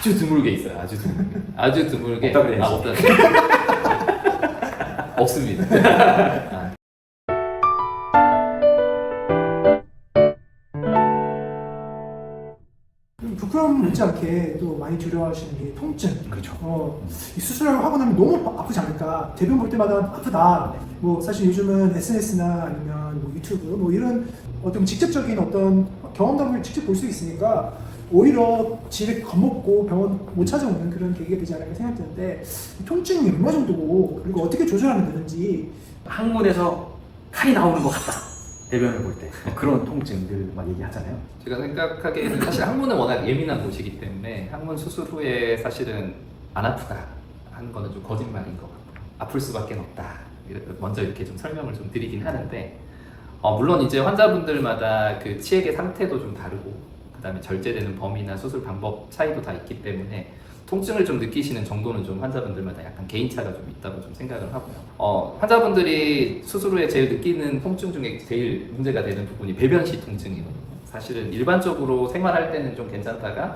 아주 드물게 있어요. 아주 드물게. 아주 드물게. 없다 그래야지. 없다. 없습니다. 아. 부끄러움 묻지 않게 또 많이 두려워하시는 게 통증. 그렇죠. 이 수술을 하고 나면 너무 아프지 않을까. 대변 볼 때마다 아프다. 뭐 사실 요즘은 SNS나 아니면 뭐 유튜브 뭐 이런 어떤 직접적인 어떤 경험담을 직접 볼 수 있으니까 오히려 집에 겁먹고 병원 못 찾아오는 그런 계기가 되지 않을까 생각되는데 통증이 얼마 정도고 그리고 어떻게 조절하면 되는지. 항문에서 칼이 나오는 것 같다. 대변을 볼 때 그런 통증들 막 얘기하잖아요. 제가 생각하기에는 사실 항문은 워낙 예민한 곳이기 때문에 항문 수술 후에 사실은 안 아프다 하는 거는 좀 거짓말인 것 같고 아플 수밖에 없다. 먼저 이렇게 좀 설명을 좀 드리긴 하는데 물론 이제 환자분들마다 그 치액의 상태도 좀 다르고 그 다음에 절제되는 범위나 수술 방법 차이도 다 있기 때문에 통증을 좀 느끼시는 정도는 좀 환자분들마다 약간 개인차가 좀 있다고 좀 생각을 하고요. 환자분들이 수술 후에 제일 느끼는 통증 중에 제일 문제가 되는 부분이 배변시 통증이거든요. 사실은 일반적으로 생활할 때는 좀 괜찮다가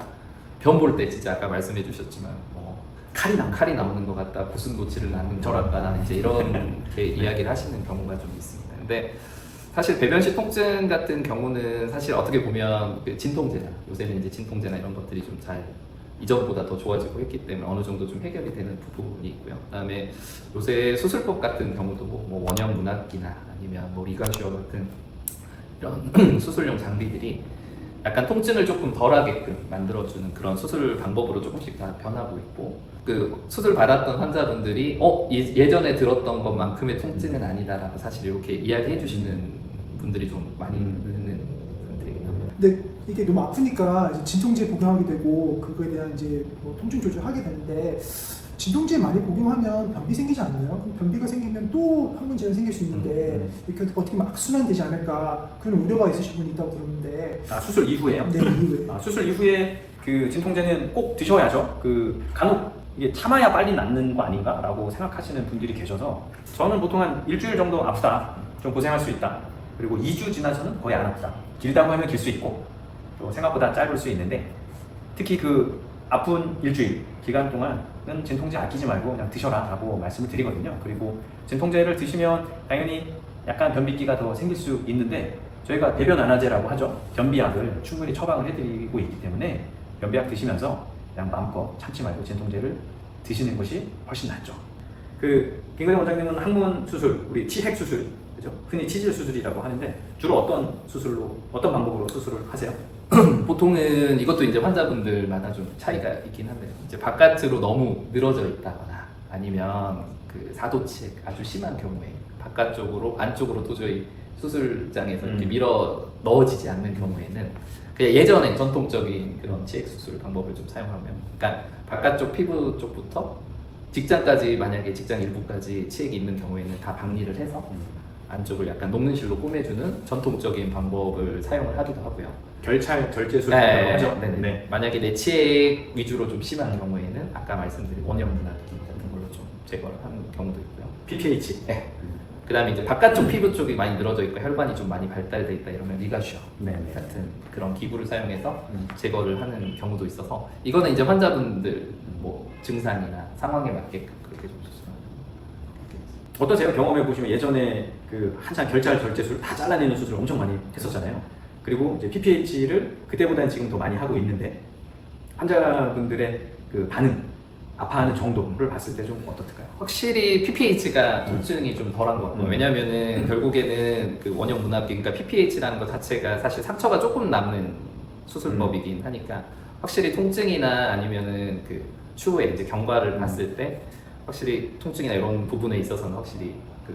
변 볼 때 진짜 아까 말씀해 주셨지만 칼이 나오는 것 같다, 고슴도치를 낳는 것 같다, 나는 이제 이렇게 이야기를 하시는 경우가 좀 있습니다. 근데 사실 배변시 통증 같은 경우는 사실 어떻게 보면 그 진통제나 요새는 이제 진통제나 이런 것들이 좀 잘 이전보다 더 좋아지고 했기 때문에 어느 정도 좀 해결이 되는 부분이 있고요. 그다음에 요새 수술법 같은 경우도 뭐 원형 문학기나 아니면 뭐 리가슈어 같은 이런 수술용 장비들이 약간 통증을 조금 덜하게끔 만들어주는 그런 수술 방법으로 조금씩 다 변하고 있고 그 수술 받았던 환자분들이 예전에 들었던 것만큼의 통증은 아니다라고 사실 이렇게 이야기해 주시는 분들이 좀 많이 있는 상태이긴 합니다. 근데 이게 너무 아프니까 이제 진통제 복용하게 되고 그거에 대한 이제 뭐 통증 조절하게 되는데 진통제 많이 복용하면 변비 생기지 않나요? 그럼 변비가 생기면 또 항문 질환 생길 수 있는데 이렇게 어떻게 보면 악순환되지 않을까 그런 우려가 있으신 분이 있다고 들었는데. 수술 이후에요? 네, 이후에. 수술 이후에 그 진통제는 꼭 드셔야죠. 그 간혹 이게 참아야 빨리 낫는 거 아닌가라고 생각하시는 분들이 계셔서 저는 보통 한 일주일 정도 아프다, 좀 고생할 수 있다. 그리고 2주 지나서는 거의 안 아프다. 길다고 하면 길 수 있고 또 생각보다 짧을 수 있는데 특히 그 아픈 일주일 기간 동안은 진통제 아끼지 말고 그냥 드셔라 라고 말씀을 드리거든요. 그리고 진통제를 드시면 당연히 약간 변비기가 더 생길 수 있는데 저희가 배변 완화제라고 하죠. 변비약을 충분히 처방을 해드리고 있기 때문에 변비약 드시면서 그냥 마음껏 참지 말고 진통제를 드시는 것이 훨씬 낫죠. 그 김근영 원장님은 항문 수술, 우리 치핵 수술, 그죠? 흔히 치질 수술이라고 하는데 주로 어떤 방법으로 수술을 하세요? 보통은 이것도 이제 환자분들마다 좀 차이가 있긴 한데 이제 바깥으로 너무 늘어져 있다거나 아니면 그 사도치액 아주 심한 경우에 바깥쪽으로 안쪽으로 도저히 수술장에서 이렇게 밀어 넣어지지 않는 경우에는 그냥 예전에 전통적인 그런 치액 수술 방법을 좀 사용하면 그러니까 바깥쪽 피부 쪽부터 직장까지 만약에 직장 일부까지 치액이 있는 경우에는 다 박리를 해서 안쪽을 약간 녹는 실로 꾸며주는 전통적인 방법을 사용을 하기도 하고요. 결찰 절제술이라고 하죠. 네. 만약에 내치액 위주로 좀 심한 경우에는 아까 말씀드린 원형 문학기 같은 걸로 좀 제거를 하는 경우도 있고요. PPH. 네. 그다음에 이제 바깥쪽 피부 쪽이 많이 늘어져 있고 혈관이 좀 많이 발달돼 있다 이러면 리가슈어 같은 그런 기구를 사용해서 제거를 하는 경우도 있어서 이거는 이제 환자분들 뭐 증상이나 상황에 맞게 그렇게 좀 수술하는. 어떠세요? 경험해 보시면 예전에 그 한창 결찰 절제술 다 잘라내는 수술 엄청 많이 했었잖아요. 그리고 이제 PPH를 그때보다는 지금 더 많이 하고 있는데 환자분들의 그 반응, 아파하는 정도를 봤을 때 좀 어떻을까요? 확실히 PPH가 통증이 좀 덜한 것 같고 왜냐면은 결국에는 그 원형 문합기 그러니까 PPH라는 것 자체가 사실 상처가 조금 남는 수술법이긴 하니까 확실히 통증이나 아니면은 그 추후에 이제 경과를 봤을 때 확실히 통증이나 이런 부분에 있어서는 확실히 그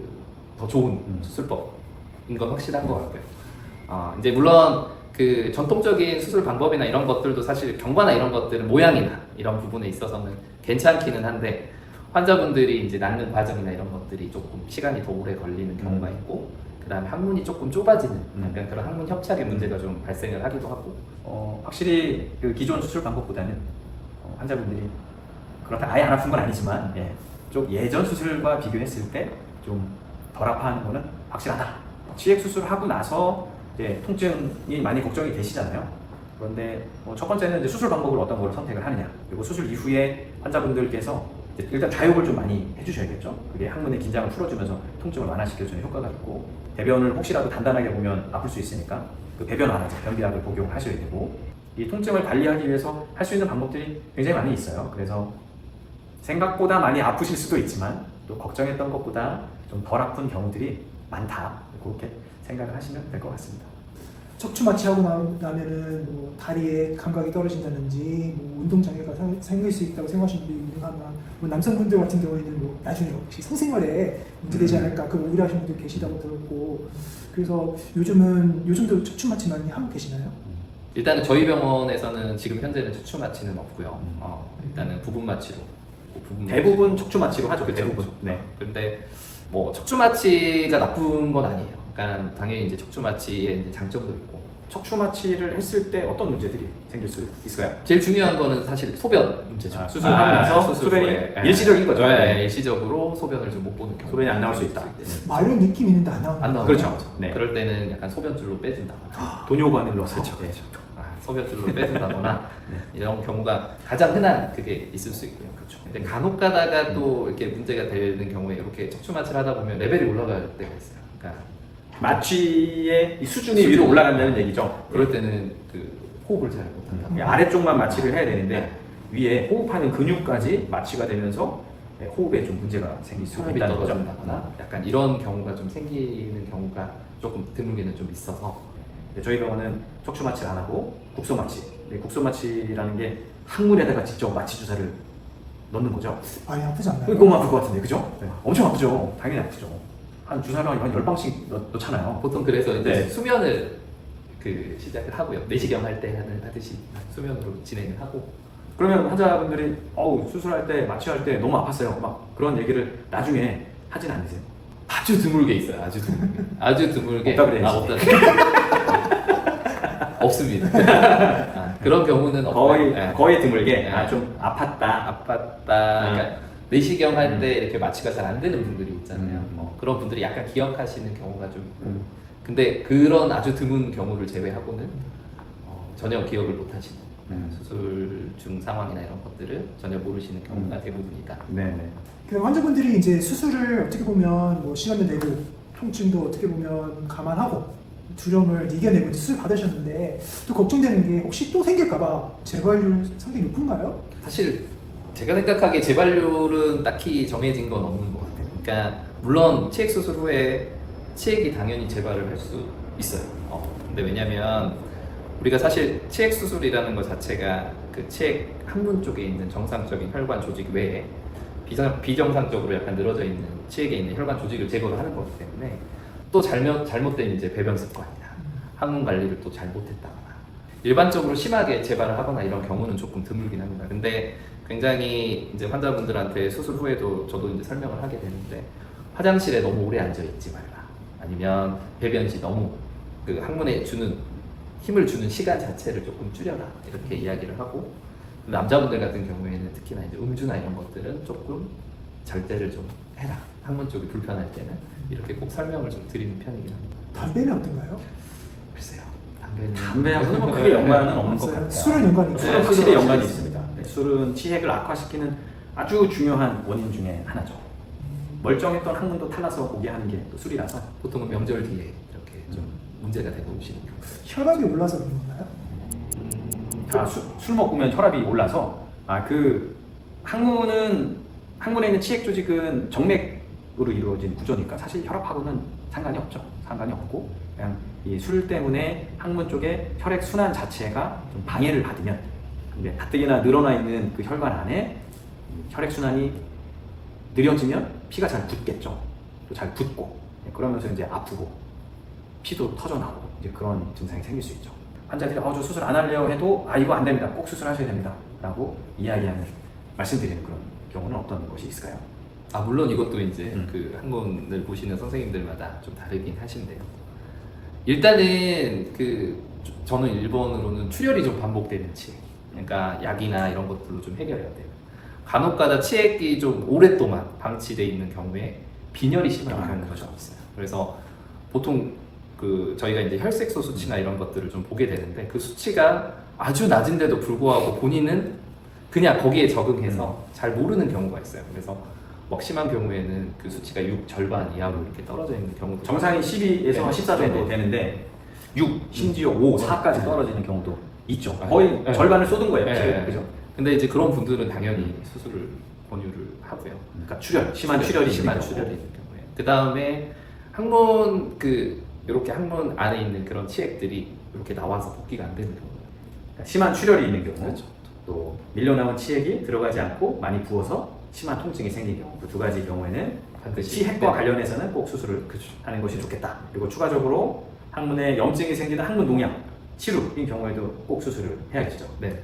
더 좋은 수술법인 건 확실한 것 같고요. 이제 물론 그 전통적인 수술 방법이나 이런 것들도 사실 경과나 이런 것들은 모양이나 이런 부분에 있어서는 괜찮기는 한데 환자분들이 이제 낫는 과정이나 이런 것들이 조금 시간이 더 오래 걸리는 경우가 있고 그 다음에 항문이 조금 좁아지는 약간 그런 항문 협착의 문제가 좀 발생을 하기도 하고 확실히 그 기존 수술 방법보다는 환자분들이 그렇다 아예 안 아픈 건 아니지만 좀 예전 수술과 비교했을 때 좀 덜 아파하는 거는 확실하다. 치액 수술하고 나서 이제 통증이 많이 걱정이 되시잖아요. 그런데 첫 번째는 이제 수술 방법을 어떤 걸 선택을 하느냐, 그리고 수술 이후에 환자분들께서 이제 일단 좌욕을 좀 많이 해주셔야겠죠. 그게 항문의 긴장을 풀어주면서 통증을 완화시켜주는 효과가 있고, 배변을 혹시라도 단단하게 보면 아플 수 있으니까 그 배변 완화제, 변비약을 복용하셔야 되고, 이 통증을 관리하기 위해서 할 수 있는 방법들이 굉장히 많이 있어요. 그래서 생각보다 많이 아프실 수도 있지만 또 걱정했던 것보다 좀 덜 아픈 경우들이 많다, 그렇게 생각을 하시면 될 것 같습니다. 척추 마취하고 나면은 뭐 다리에 감각이 떨어진다든지 뭐 운동 장애가 생길 수 있다고 생각하시는 분들이 있는가 하면, 뭐 남성분들 같은 경우에는 뭐 나중에 혹시 성생활에 문제되지 않을까 그 우려하시는 분들 계시다고 들었고, 그래서 요즘도 척추 마취 많이 하고 계시나요? 일단은 저희 병원에서는 지금 현재는 척추 마취는 없고요. 일단은 부분 마취로. 대부분 척추 마취로 하죠. 그쵸, 대부분. 그쵸. 네. 근데 뭐 척추 마취가 나쁜 건 아니에요. 그러니까 당연히 이제 척추 마취의 이제 장점도 있고. 척추 마취를 했을 때 어떤 문제들이 생길 수 있을까요? 제일 중요한 거는 사실 소변 문제죠. 수술하고 나서 소변이 일시적인 거죠. 네, 일시적으로 소변을 좀 못 보는 경우. 소변이 안 나올 수 있다. 마른 느낌 있는데 안 나오는 안 나오는 그렇죠. 거죠. 네. 그럴 때는 약간 소변줄로 빼준다. 돈요관을 넣어서. 그렇죠. 네. 소변줄로 빼준다거나 이런 경우가 가장 흔한 그게 있을 수 있고요. 그렇죠. 근데 간혹 가다가 또 이렇게 문제가 되는 경우에 이렇게 척추 마취를 하다 보면 레벨이 올라갈 때가 있어요. 그러니까 마취의 이 수준이 위로 올라간다는 얘기죠. 그럴 때는 그 호흡을 잘 못한다. 아래쪽만 마취를 해야 되는데 위에 호흡하는 근육까지 마취가 되면서 호흡에 좀 문제가 생길 수 호흡이 있다는 거죠. 떨어진다거나 약간 이런 경우가 좀 생기는 경우가 조금 드물게는 좀 있어서. 저희 병원은 척추 마취를 안 하고 국소 마취. 국소 마취라는 게 항문에다가 직접 마취 주사를 넣는 거죠. 많이 아프지 않나요? 너무 아플 것 같은데, 그죠? 네. 엄청 아프죠. 당연히 아프죠. 한 주사를 한 10방씩 넣잖아요. 보통 그래서 이제 네. 수면을 시작을 하고요. 내시경 할 때 하듯이 수면으로 진행을 하고. 그러면 환자분들이 수술할 때 마취할 때 너무 아팠어요. 막 그런 얘기를 나중에 하진 않으세요? 아주 드물게 있어요. 아주 드물게. 아주 드물게. 없다 그래야지. 없다. 없습니다. 그런 경우는 없고요. 네. 거의 드물게. 네. 좀 아팠다. 아팠다. 그러니까 내시경 할 때 이렇게 마취가 잘 안 되는 분들이 있잖아요. 그런 분들이 약간 기억하시는 경우가 좀 있고. 근데 그런 아주 드문 경우를 제외하고는 전혀 기억을 못 하시는 수술 중 상황이나 이런 것들을 전혀 모르시는 경우가 대부분이다. 네네. 그 환자분들이 이제 수술을 어떻게 보면 뭐 시간도 내고 통증도 어떻게 보면 감안하고 두려움을 이겨내고 수술 받으셨는데, 또 걱정되는 게 혹시 또 생길까봐 재발률 상당히 높은가요? 사실 제가 생각하기에 재발률은 딱히 정해진 건 없는 것 같아요. 그러니까 물론 치액 수술 후에 치액이 당연히 재발을 할 수 있어요. 근데 왜냐면 우리가 사실 치액 수술이라는 것 자체가 그 치액 항문 쪽에 있는 정상적인 혈관 조직 외에 비정상적으로 약간 늘어져 있는 치액에 있는 혈관 조직을 제거를 하는 거기 때문에, 또 잘못된 이제 배변 습관이나 항문 관리를 또 잘못했다거나 일반적으로 심하게 재발을 하거나 이런 경우는 조금 드물긴 합니다. 근데 굉장히 이제 환자분들한테 수술 후에도 저도 이제 설명을 하게 되는데, 화장실에 너무 오래 앉아 있지 말라, 아니면 배변 시 너무 그 항문에 힘을 주는 시간 자체를 조금 줄여라, 이렇게 이야기를 하고, 남자분들 같은 경우에는 특히나 이제 음주나 이런 것들은 조금 절제를 좀 해라, 항문 쪽이 불편할 때는, 이렇게 꼭 설명을 좀 드리는 편이긴 합니다. 담배는 어떤가요? 글쎄요, 담배하고는 뭐 크게 연관은 없는 것 같아요. 술은 연관이 있어요? 술은 확실히 연관이 있습니다. 네, 술은 치핵을 악화시키는 아주 중요한 원인 중에 하나죠. 멀쩡했던 항문도 탈라서 오게 하는 게 또 술이라서. 보통은 명절 뒤에 이렇게 좀 문제가 되고 오시는 경우. 혈압이 올라서 그런 건가요? 술 먹으면 혈압이 올라서 그 항문에 있는 치핵 조직은 정맥으로 이루어진 구조니까 사실 혈압하고는 상관이 없죠. 상관이 없고, 그냥 이 술 때문에 항문 쪽에 혈액 순환 자체가 좀 방해를 받으면, 근데 가뜩이나 늘어나 있는 그 혈관 안에 혈액 순환이 느려지면 피가 잘 붙겠죠. 또 잘 붙고, 그러면서 이제 아프고 피도 터져 나오고 이제 그런 증상이 생길 수 있죠. 환자들이 저 수술 안 하려고 해도 이거 안 됩니다, 꼭 수술하셔야 됩니다 라고 이야기하는, 말씀드리는 그런 경우는 어떤 것이 있을까요? 물론 이것도 이제 그 항문을 보시는 선생님들마다 좀 다르긴 하신데요. 일단은 저는 일본으로는 출혈이 좀 반복되는 치액, 그러니까 약이나 이런 것들로 좀 해결해야 돼요. 간혹가다 치액이 좀 오랫동안 방치되어 있는 경우에 빈혈이 심하게 가는 것이 있어요. 그래서 보통 저희가 이제 혈색소 수치나 이런 것들을 좀 보게 되는데, 그 수치가 아주 낮은데도 불구하고 본인은 그냥 거기에 적응해서 잘 모르는 경우가 있어요. 그래서 막 심한 경우에는 그 수치가 6 절반 이하로 이렇게 떨어져 있는 경우도 정상이 12에서 네. 14 정도 네. 되는데 6, 심지어 5, 4까지 떨어지는 경우도 있죠. 아, 거의 네. 절반을 쏟은 거예요. 네. 피를. 그죠? 근데 이제 그런 분들은 당연히 수술을 권유를 하고요. 그러니까 출혈, 심한 출혈이 심한 있는 출혈이 경우. 있는 경우에. 그 다음에 항문 이렇게 항문 안에 있는 그런 치액들이 이렇게 나와서 복귀가 안 되는 경우예요. 그러니까 심한 출혈이 있는 경우, 그렇죠. 또 밀려나온 치액이 들어가지 않고 많이 부어서 심한 통증이 생긴 경우, 그 두 가지 경우에는 반드시 치핵과 네. 관련해서는 꼭 수술을 그렇죠. 하는 것이 좋겠다. 그리고 추가적으로 항문에 염증이 생기는 항문 농약, 치료인 경우에도 꼭 수술을 해야겠죠. 네.